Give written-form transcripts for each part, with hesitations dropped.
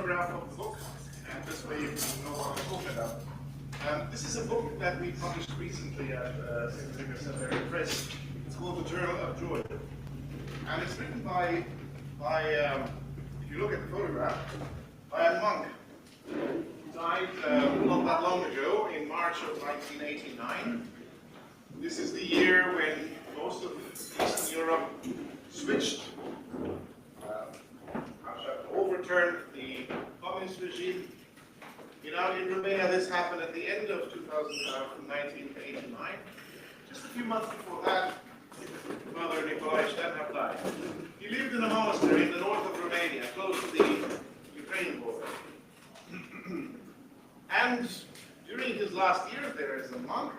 photograph of the book, and this way you know what I'm talking about. This is a book that we published recently at St. Xavier Seminary Press. It's called The Journal of Joy. And it's written by if you look at the photograph, by a monk who died not that long ago, in March of 1989. This is the year when most of Eastern Europe switched, overturned the communist regime. In Romania, this happened at the end of 1989. Just a few months before that, Father Nicolae Sternhard died. He lived in a monastery in the north of Romania, close to the Ukrainian border. And during his last years there as a monk,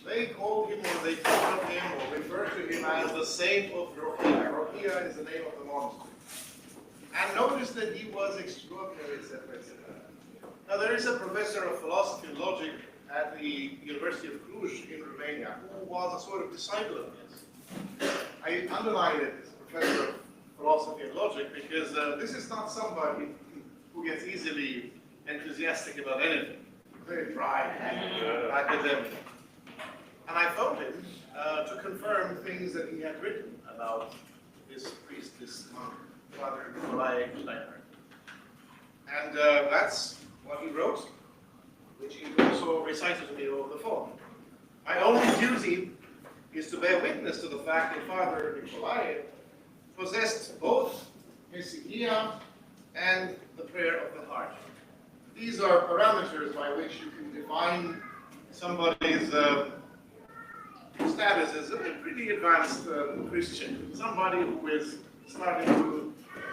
they called him, or they thought of him, or referred to him as the Saint of Rohia. Rohia is the name of the monastery. And notice that he was extraordinary, etc., etc. Now there is a professor of philosophy and logic at the University of Cluj in Romania who was a sort of disciple of his. I underline it as a professor of philosophy and logic because this is not somebody who gets easily enthusiastic about anything. Very dry academic. And I phoned him to confirm things that he had written about this priest, this monk, Father Nicolae Sternhard. And that's what he wrote, which he also recited to me over the phone. My only duty is to bear witness to the fact that Father Nicolae possessed both hesychia and the prayer of the heart. These are parameters by which you can define somebody's status as a pretty advanced Christian, somebody who is starting to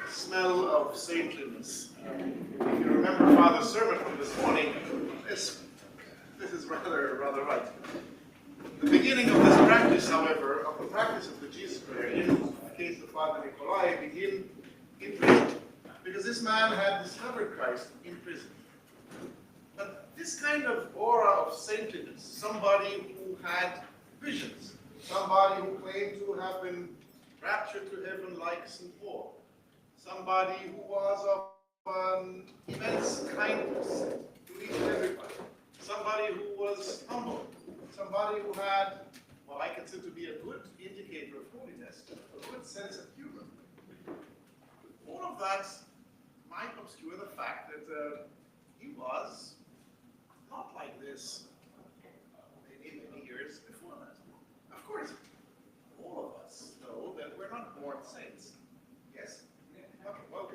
smell of saintliness. If you remember Father's sermon from this morning, this is rather right. The beginning of this practice, however, of the practice of the Jesus prayer, in the case of Father Nicolae, begin in prison, because this man had discovered Christ in prison. But this kind of aura of saintliness, somebody who had visions, somebody who claimed to have been raptured to heaven like St. Paul, somebody who was of immense kindness to each and everybody, somebody who was humble, somebody who had what I consider to be a good indicator of holiness, a good sense of humor. All of that might obscure the fact that he was not like this many years before that. Of course, all of us know that we're not born saints. Yes? Okay, well,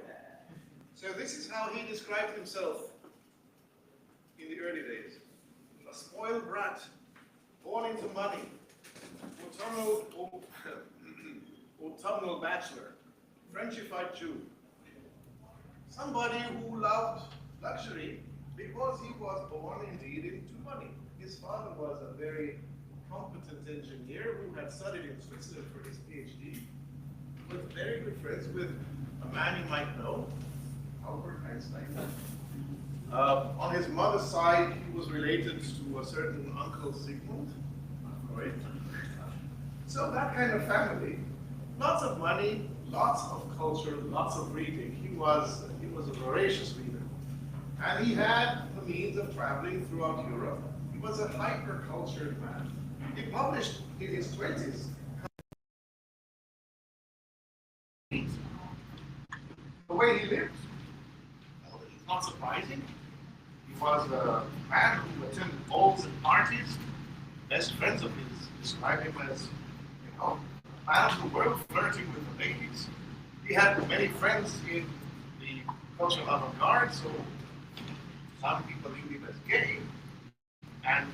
so this is how he described himself in the early days. A spoiled brat, born into money, autumnal bachelor, Frenchified Jew. Somebody who loved luxury because he was born indeed into money. His father was a very competent engineer who had studied in Switzerland for his PhD, with very good friends with a man you might know, Albert Einstein. On his mother's side, he was related to a certain Uncle Sigmund Freud. So that kind of family, lots of money, lots of culture, lots of reading. He was a voracious reader. And he had the means of traveling throughout Europe. He was a hyper-cultured man. He published in his 20s. The way he lived, well, it's not surprising. He was a man who attended balls and parties. Best friends of his describe him as, a man of the world flirting with the ladies. He had many friends in the cultural avant-garde, so some people knew him as gay. And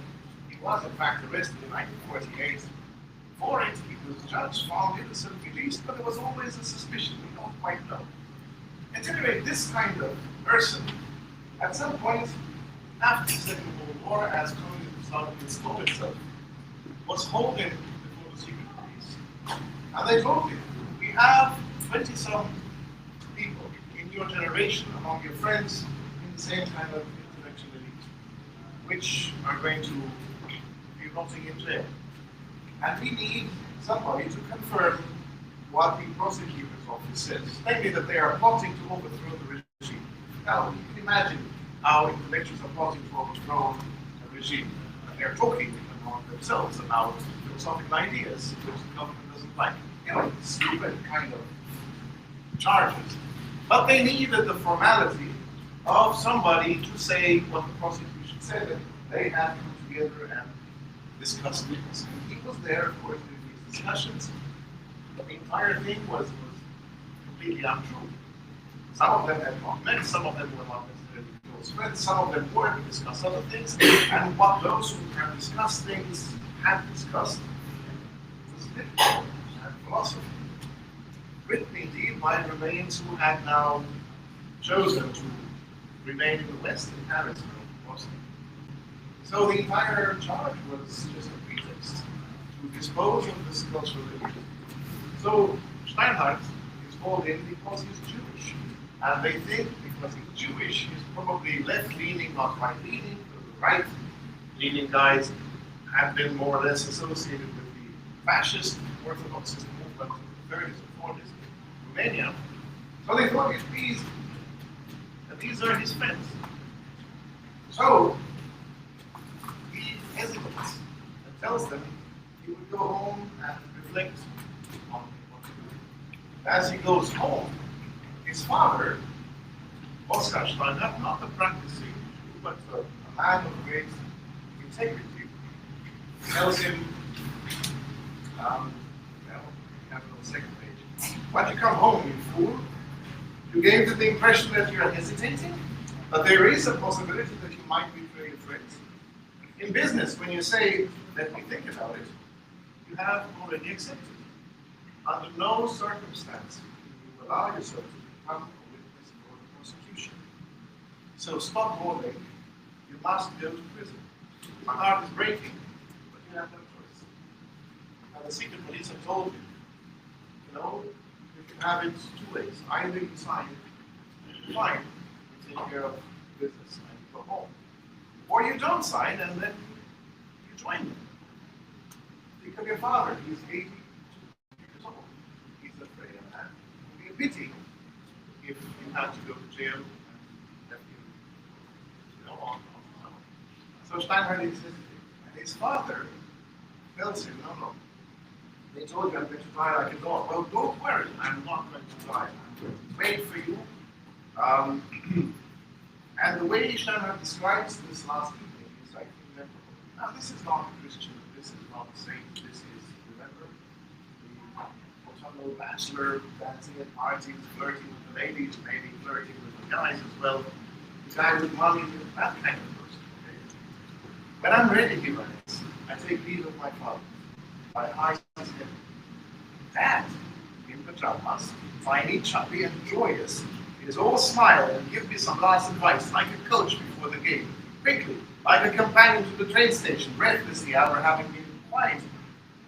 he was, in fact, arrested in 1948. For it, he was judged, found innocent, released, but there was always a suspicion. We don't quite know. At any rate, this kind of person, at some point after the Second World War, as communism started to install itself, was holding before the secret police. And they told him, we have 20-some people in your generation, among your friends, in the same kind of intellectual elite, which are going to be rotting in jail. And we need somebody to confirm what the prosecutor's office says, namely that they are plotting to overthrow the regime. Now, you can imagine how intellectuals are plotting to overthrow a regime. And they're talking among themselves about philosophical ideas, which the government doesn't like. Stupid kind of charges. But they needed the formality of somebody to say what the prosecution said, and they had come together and discussed things. And he was there, of course, in these discussions. But the entire thing was completely untrue. Some of them had not met, some of them were not necessarily close friends, some of them were to discuss other things, and what those who had discussed things had discussed was literature and philosophy. Written indeed by remains who had now chosen to remain in the West, in Paris, mostly. So the entire charge was just a pretext to dispose of this cultural elite. So Steinhardt is called in because he's Jewish. And they think because he's Jewish, he's probably left-leaning, not right-leaning. The right-leaning guys have been more or less associated with the fascist Orthodoxist movement in the 30s and 40s in Romania. So they thought he's pleased, and these are his friends. So he hesitates and tells them he would go home and reflect on what to do. As he goes home, his father, Oskar Steinhardt, not a practicing Jew, but a man of great integrity, tells him, we have no second page. Why'd you come home, you fool? You gave them the impression that you're hesitating, but there is a possibility that you might betray your friends. In business, when you say, let me think about it, you have already accepted. Under no circumstance will you allow yourself to become a witness for the prosecution. So stop holding. You must go to prison. My heart is breaking, but you have no choice. Now the secret police have told you, you can have it two ways. Either you sign, fine, you take care of business and you go home. Or you don't sign and then you join them. Think of your father, he's 82 years old. He's afraid of that. It would be a pity if you had to go to jail and left you on. So Steinhardt is hesitating. And his father tells him, no. They told you I'm going to die like a dog. Well, don't worry, I'm not going to die. I'm going to wait for you. And the way Steinhardt describes this last evening is like, remember, now this is not Christian, this is not saint, this is, remember, the autumnal bachelor dancing at parties, flirting with the ladies, maybe flirting with the guys as well. The guy with money, that kind of person. Okay? When I'm ready, he writes, I take leave of my father. My eyes to him. Dad, in pajamas, tiny, chubby, and joyous, he is all smile and give me some last advice, like a coach before the game. Quickly, like a companion to the train station, breathlessly after having been quiet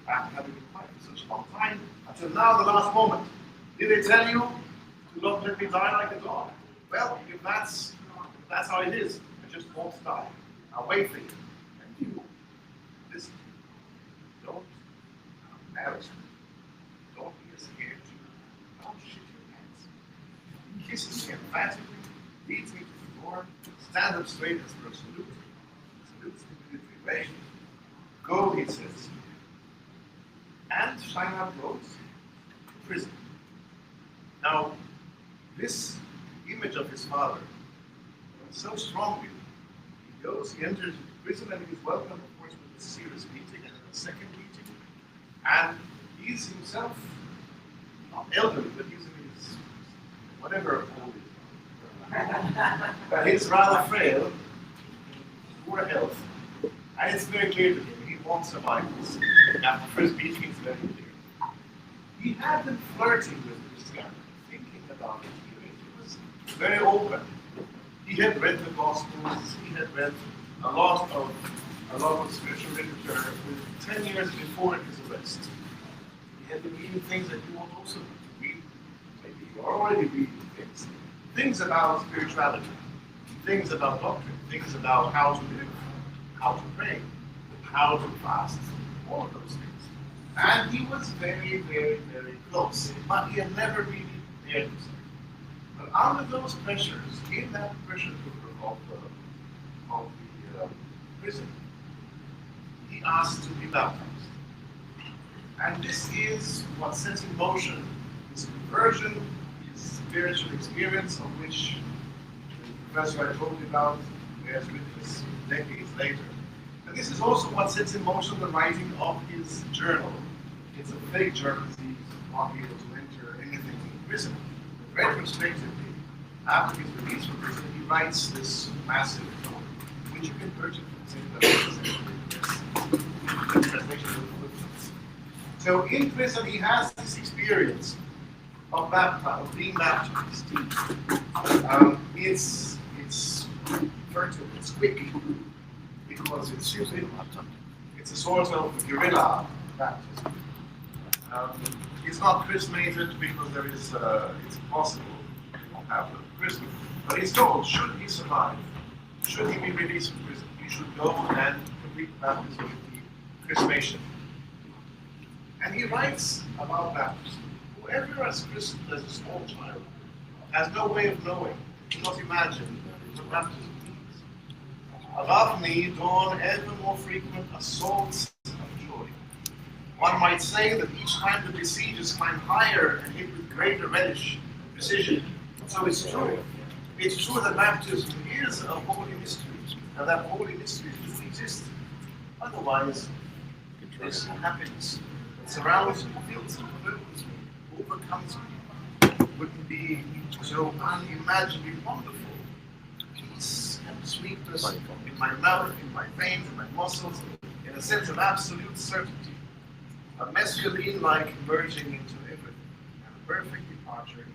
for such a long time, until now the last moment. Did they tell you to not let me die like a dog? Well, if that's how it is, I just won't die. I'll wait for you. And you, listen. Don't embarrass me. Don't be scared to. Don't shit your pants. He kisses me emphatically, leads me to the door, stand up straight as for a salute. Salutes me military way. Go, he says. And Steinhardt goes to prison. Now, this image of his father was so strong with him. He enters prison and he is welcomed, of course, with a serious meeting and a second meeting. And he's himself, not elderly, but he's in his, whatever old is. But he's rather frail, poor health, and it's very clear to him he won't survive this. After the first meeting, it's very clear. He had been flirting with Christianity, thinking about it. He was very open. He had read the Gospels, he had read a lot of spiritual literature 10 years before his arrest. He had been reading things that you want also to read. Maybe you are already reading things. Things about spirituality, things about doctrine, things about how to live, how to pray, how to fast, all of those things. And he was very, very, very close, but he had never really dared to say. But under those pressures, in that pressure cooker of the prison, he asked to be baptized. And this is what sets in motion his conversion, his spiritual experience, of which the professor I told you about bears witness decades later. And this is also what sets in motion the writing of his journal. It's a fake journal. He's not able to enter anything in prison. But retrospectively, after his release from prison, he writes this massive novel, which you can purchase from the translation of the footnotes. So in prison, he has this experience of being baptized. It's fertile, it's quick, because it's a sort of guerrilla baptism. It's not chrismated because there is it's impossible to have a chrism. But he's told, should he survive, should he be released from prison, he should go and complete baptism with the chrismation. And he writes about baptism. Whoever has christened as a small child has no way of knowing, cannot imagine what baptism means. Above me dawn ever more frequent assaults of joy. One might say that each time the besiegers climb higher and hit with greater relish and precision. So it's true. It's true that baptism is a holy mystery, and that holy mystery does exist. Otherwise, this happiness that surrounds me, fills me, fills me, overcomes me, wouldn't be so unimaginably wonderful. Peace and sweetness in my mouth, in my veins, in my muscles, in a sense of absolute certainty. A mescaline like merging into everything, and a perfect departure